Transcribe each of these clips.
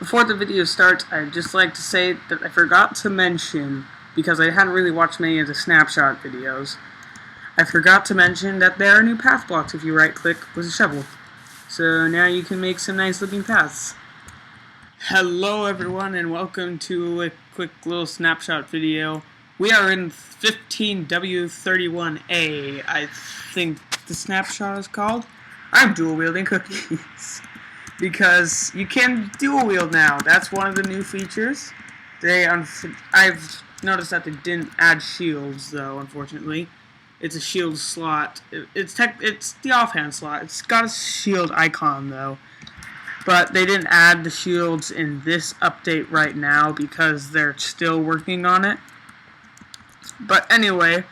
before the video starts, I'd just like to say that I forgot to mention, because I hadn't really watched many of the Snapshot videos, I forgot to mention that there are new path blocks if you right-click with a shovel. So now you can make some nice looking paths. Hello everyone, and welcome to a quick little Snapshot video. We are in 15W31A, I think the Snapshot is called. I'm dual wielding cookies. Because you can dual wield now. That's one of the new features. I've noticed that they didn't add shields though, unfortunately. It's a shield slot. It's the offhand slot. It's got a shield icon though. But they didn't add the shields in this update right now because they're still working on it. But anyway,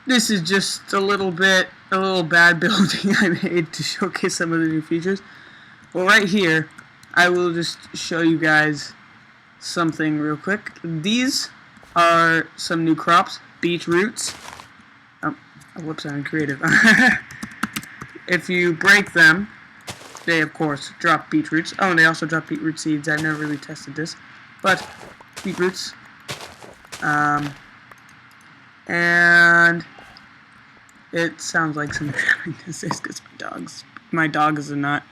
this is just a little bad building I made to showcase some of the new features. Well, right here, I will just show you guys something real quick. These are some new crops, beetroots. Oh, whoops, I'm creative. If you break them, they of course drop beetroots. Oh, and they also drop beetroot seeds. I've never really tested this, but beetroots. And it sounds like some this is because my dog is a nut.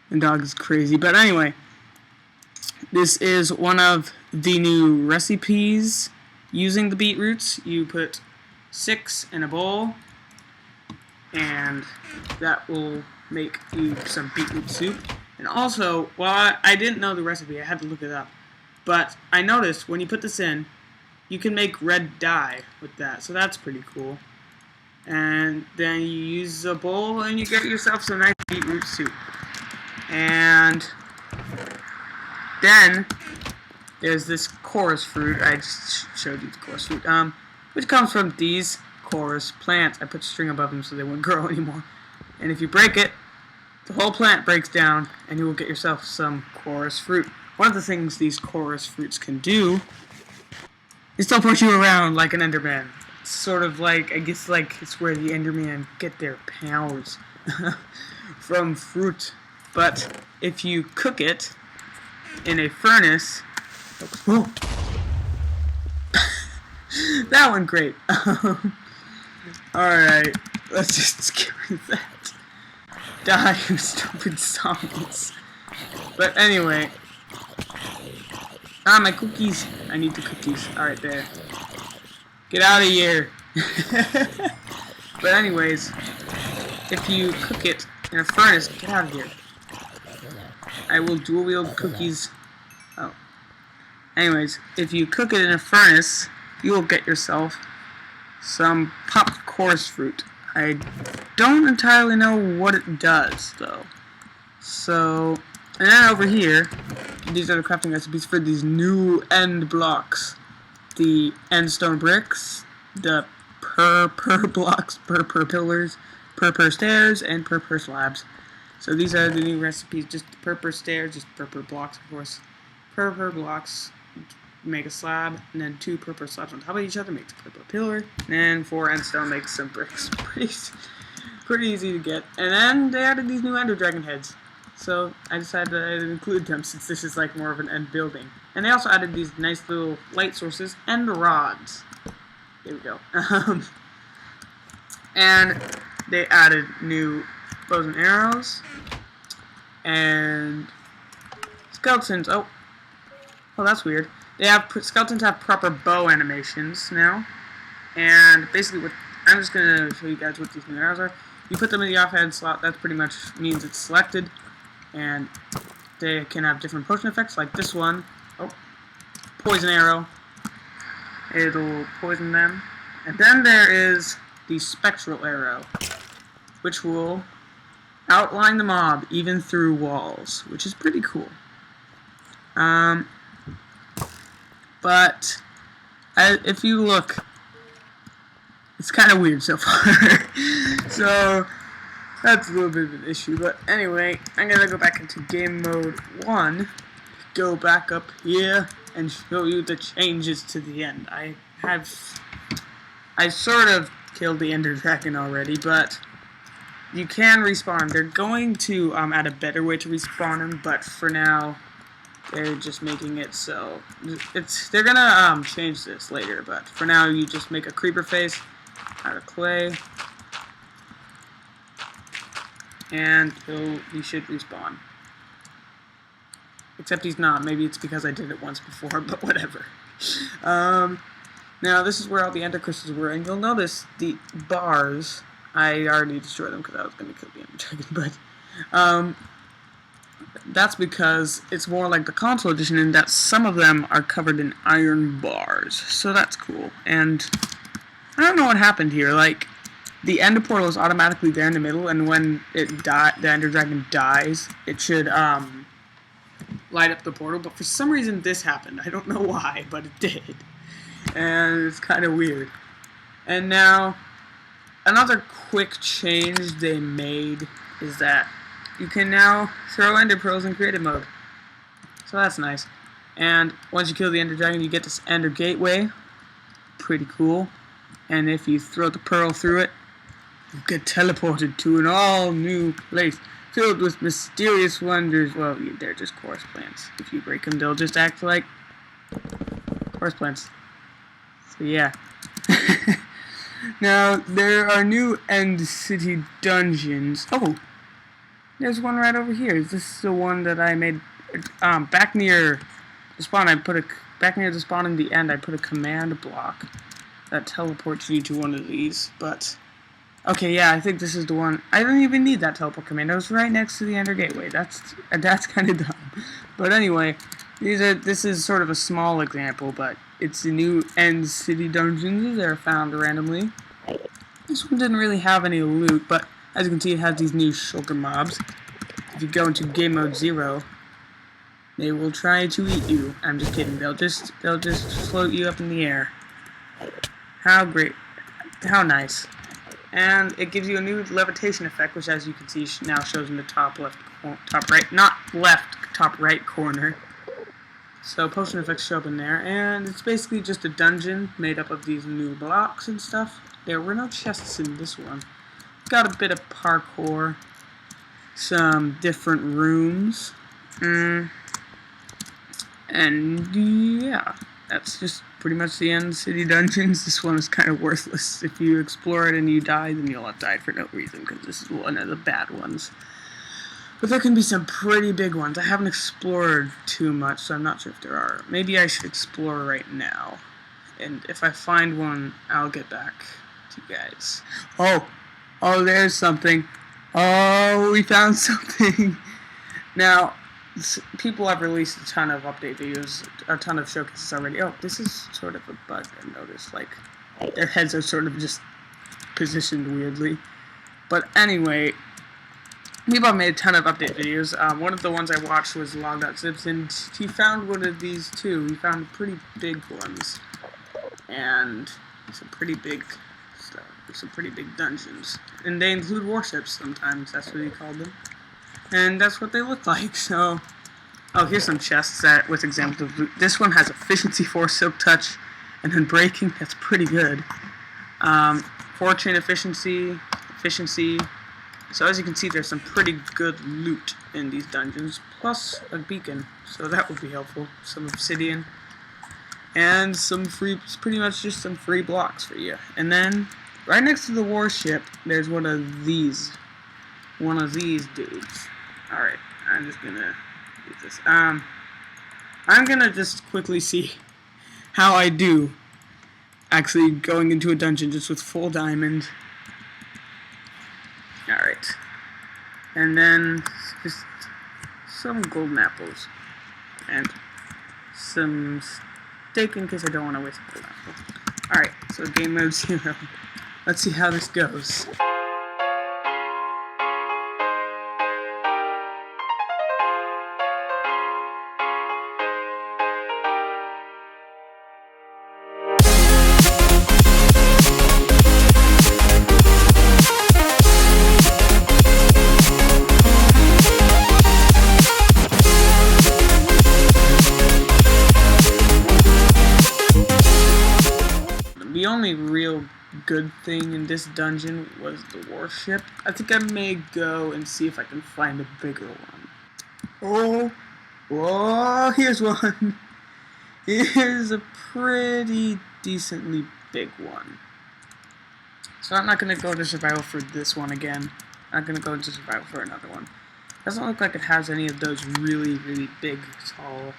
The dog is crazy. But anyway, this is one of the new recipes using the beetroots. You put 6 in a bowl, and that will make you some beetroot soup. And also, while I didn't know the recipe, I had to look it up. But I noticed when you put this in, you can make red dye with that. So that's pretty cool. And then you use a bowl and you get yourself some nice beetroot soup. And then there's this chorus fruit. I just showed you the chorus fruit, which comes from these chorus plants. I put string above them so they wouldn't grow anymore. And if you break it, the whole plant breaks down, and you will get yourself some chorus fruit. One of the things these chorus fruits can do is teleport you around like an Enderman. It's sort of like, I guess, like it's where the Enderman get their powers from fruit. But if you cook it in a furnace, oh, that went great. Alright, let's just skip that. Die, you stupid zombies. But anyway, my cookies. I need the cookies. Alright, there. Get out of here. But anyways, if you cook it in a furnace, get out of here. I will dual wield cookies. Oh. Anyways, if you cook it in a furnace, you will get yourself some popped chorus fruit. I don't entirely know what it does, though. So, and then over here, these are the crafting recipes for these new end blocks. The end stone bricks, the per blocks, per pillars, per stairs, and per slabs. So these are the new recipes, just per stairs, just per blocks, of course. Per blocks, make a slab, and then 2 per slabs on top of each other makes a per pillar, and 4 end stone makes some bricks. Pretty easy to get. And then they added these new ender dragon heads. So I decided that I'd include them since this is like more of an end building. And they also added these nice little light sources and rods. There we go. And they added new bows and arrows and skeletons. Oh, that's weird. Skeletons have proper bow animations now, and basically I'm just gonna show you guys what these new arrows are. You put them in the offhand slot. That pretty much means it's selected, and they can have different potion effects. Like this one, poison arrow. It'll poison them. And then there is the spectral arrow, which will outline the mob even through walls, which is pretty cool. But if you look, it's kind of weird so far. So that's a little bit of an issue. But anyway, I'm gonna go back into game mode 1, go back up here, and show you the changes to the end. I sort of killed the ender dragon already, but you can respawn. They're going to add a better way to respawn them, but for now, They're just making it so they're gonna change this later, but for now you just make a creeper face out of clay, and he should respawn. Except he's not. Maybe it's because I did it once before, but whatever. Now this is where all the ender crystals were, and you'll notice the bars. I already destroyed them because I was going to kill the ender dragon, but that's because it's more like the console edition in that some of them are covered in iron bars, so that's cool. And I don't know what happened here. Like, the ender portal is automatically there in the middle, and when the ender dragon dies, it should light up the portal. But for some reason, this happened. I don't know why, but it did, and it's kind of weird. And now, another quick change they made is that you can now throw ender pearls in creative mode. So that's nice. And once you kill the ender dragon, you get this ender gateway. Pretty cool. And if you throw the pearl through it, you get teleported to an all-new place filled with mysterious wonders. Well, they're just chorus plants. If you break them, they'll just act like chorus plants. So yeah. Now, there are new End City dungeons. Oh! There's one right over here. Is this the one that I made back near the spawn? Back near the spawn in the end. I put a command block that teleports you to one of these. But okay, yeah, I think this is the one. I don't even need that teleport command. It was right next to the Ender Gateway. That's kind of dumb. But anyway, this is sort of a small example, but it's the new End City dungeons. They're found randomly. This one didn't really have any loot, but as you can see, it has these new shulker mobs. If you go into game mode 0, they will try to eat you. I'm just kidding. They'll just float you up in the air. How great! How nice! And it gives you a new levitation effect, which, as you can see, now shows in the top right corner. So potion effects show up in there, and it's basically just a dungeon made up of these new blocks and stuff. There were no chests in this one. Got a bit of parkour, some different rooms, and yeah, that's just pretty much the End City dungeons. This one is kind of worthless. If you explore it and you die, then you'll have died for no reason, because this is one of the bad ones. But there can be some pretty big ones. I haven't explored too much, so I'm not sure if there are. Maybe I should explore right now, and if I find one, I'll get back to you guys. Oh, there's something. Oh, we found something. Now, people have released a ton of update videos, a ton of showcases already. Oh, this is sort of a bug I noticed. Like, their heads are sort of just positioned weirdly. But anyway, people have made a ton of update videos. One of the ones I watched was Log.Zips, and he found one of these too. He found pretty big ones. And some pretty big stuff. Some pretty big dungeons. And they include warships sometimes, that's what he called them. And that's what they look like, so... Oh, here's some chests with examples of loot. This one has Efficiency 4, Silk Touch, and then Breaking. That's pretty good. Fortune, Efficiency. So as you can see, there's some pretty good loot in these dungeons, plus a beacon, so that would be helpful. Some obsidian. And some free, pretty much just some free blocks for you. And then, right next to the warship, there's one of these dudes. Alright, I'm just gonna do this. I'm gonna just quickly see how I do actually going into a dungeon just with full diamond. Alright. And then just some golden apples. And some steak in case I don't want to waste a golden apple. Alright, so game mode 0. Let's see how this goes. The only real good thing in this dungeon was the warship. I think I may go and see if I can find a bigger one. Whoa, here's one. Here's a pretty decently big one. So I'm not going to go to survival for this one again. I'm going to go into survival for another one. Doesn't look like it has any of those really, really big, tall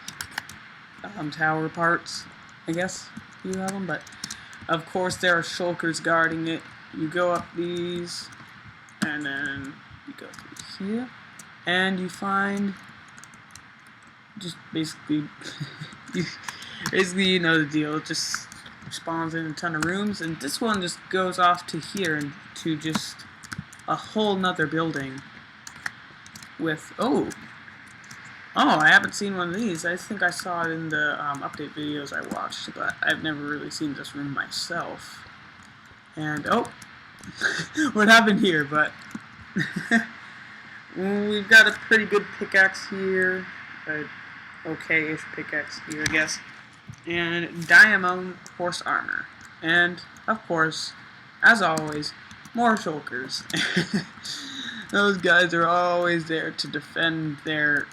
tower parts, I guess you have them. But, of course, there are shulkers guarding it. You go up these, and then you go through here, and you find just basically, you know the deal. It just spawns in a ton of rooms, and this one just goes off to here and to just a whole nother building with I haven't seen one of these. I think I saw it in the update videos I watched, but I've never really seen this room myself. And what happened here? But we've got a pretty good pickaxe here, okay-ish pickaxe here, I guess. And diamond horse armor, and of course, as always, more shulkers. Those guys are always there to defend their,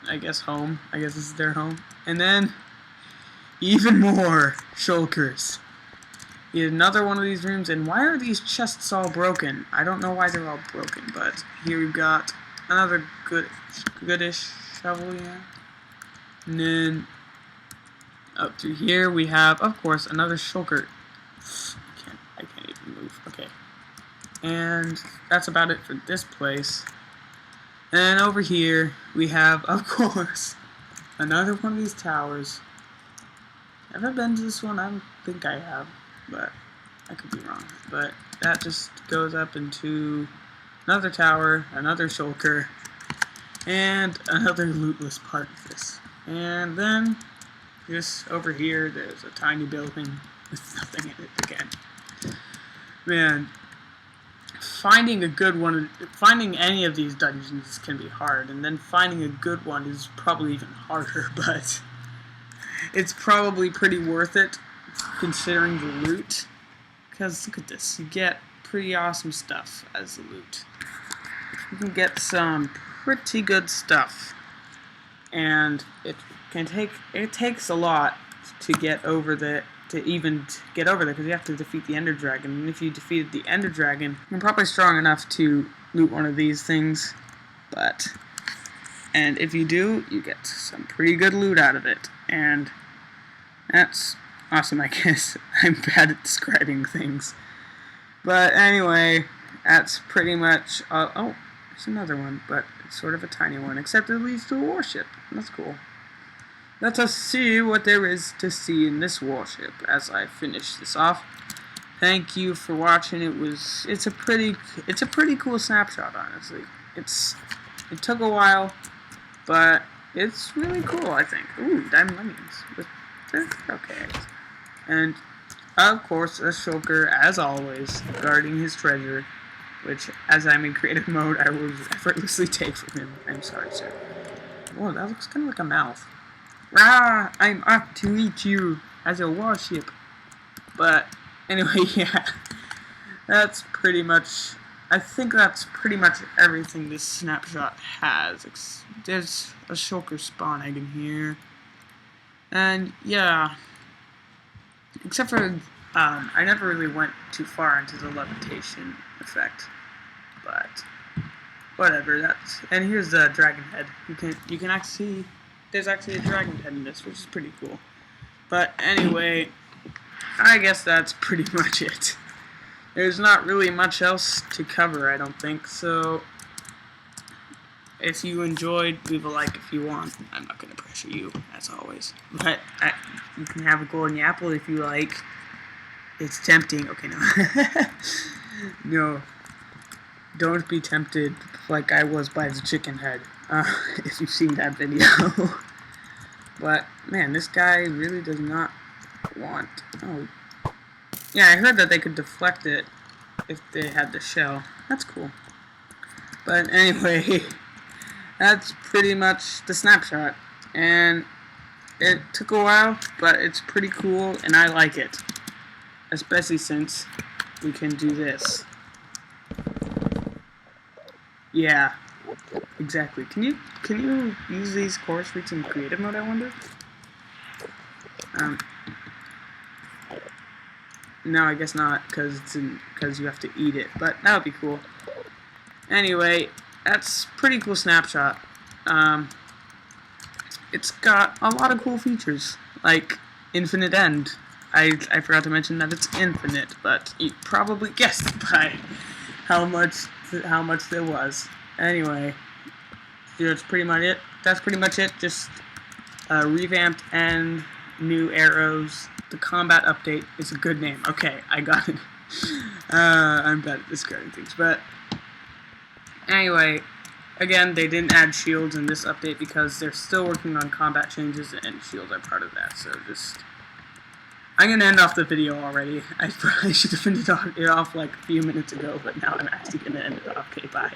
I guess, home. I guess this is their home. And then even more shulkers. Another one of these rooms, and why are these chests all broken? I don't know why they're all broken, but here we've got another goodish shovel, yeah. And then up through here we have, of course, another shulker. I can't even move. Okay. And that's about it for this place. And over here we have, of course, another one of these towers. Have I been to this one? I don't think I have, but I could be wrong. But that just goes up into another tower, another shulker, and another lootless part of this. And then just over here, there's a tiny building with nothing in it again. Man, finding a good one, finding any of these dungeons can be hard, and then finding a good one is probably even harder, but it's probably pretty worth it considering the loot. Because look at this, you get pretty awesome stuff as the loot. You can get some pretty good stuff, and it takes a lot to get over there, because you have to defeat the Ender Dragon. And if you defeated the Ender Dragon, you're probably strong enough to loot one of these things. And if you do, you get some pretty good loot out of it. And that's awesome, I guess. I'm bad at describing things. But anyway, that's pretty much, there's another one, but it's sort of a tiny one, except it leads to a warship. That's cool. Let us see what there is to see in this warship as I finish this off. Thank you for watching. It's a pretty cool snapshot, honestly. It took a while, but it's really cool, I think. Ooh, diamond onions. They're okay. And of course, a shulker, as always, guarding his treasure, which, as I'm in creative mode, I will effortlessly take from him. I'm sorry, sir. Whoa, that looks kind of like a mouth. Rah! I'm up to eat you as a warship. But anyway, yeah, that's pretty much. I think that's pretty much everything this snapshot has. There's a shulker spawn egg in here, and yeah, except for I never really went too far into the levitation effect, but whatever. And here's the dragon head. You can actually see. There's actually a dragon head in this, which is pretty cool. But anyway, I guess that's pretty much it. There's not really much else to cover, I don't think. So, if you enjoyed, leave a like if you want. I'm not going to pressure you, as always. But you can have a golden apple if you like. It's tempting. Okay, no. No. Don't be tempted like I was by the chicken head. If you've seen that video. But, man, this guy really does not want... Oh. Yeah, I heard that they could deflect it if they had the shell. That's cool. But anyway, that's pretty much the snapshot. And it took a while, but it's pretty cool, and I like it. Especially since we can do this. Yeah. exactly. Can you use these core streaks in creative mode, I wonder? No, I guess not, because you have to eat it. But that would be cool. Anyway, that's pretty cool Snapshot. It's got a lot of cool features, like infinite end. I forgot to mention that it's infinite, but you probably guessed by how much there was. Anyway, that's pretty much it. That's pretty much it. Just revamped and new arrows. The combat update is a good name. Okay, I got it. I'm bad at describing things, but anyway, again, they didn't add shields in this update because they're still working on combat changes, and shields are part of that. So I'm gonna end off the video already. I probably should have ended it off like a few minutes ago, but now I'm actually gonna end it off. Okay, bye.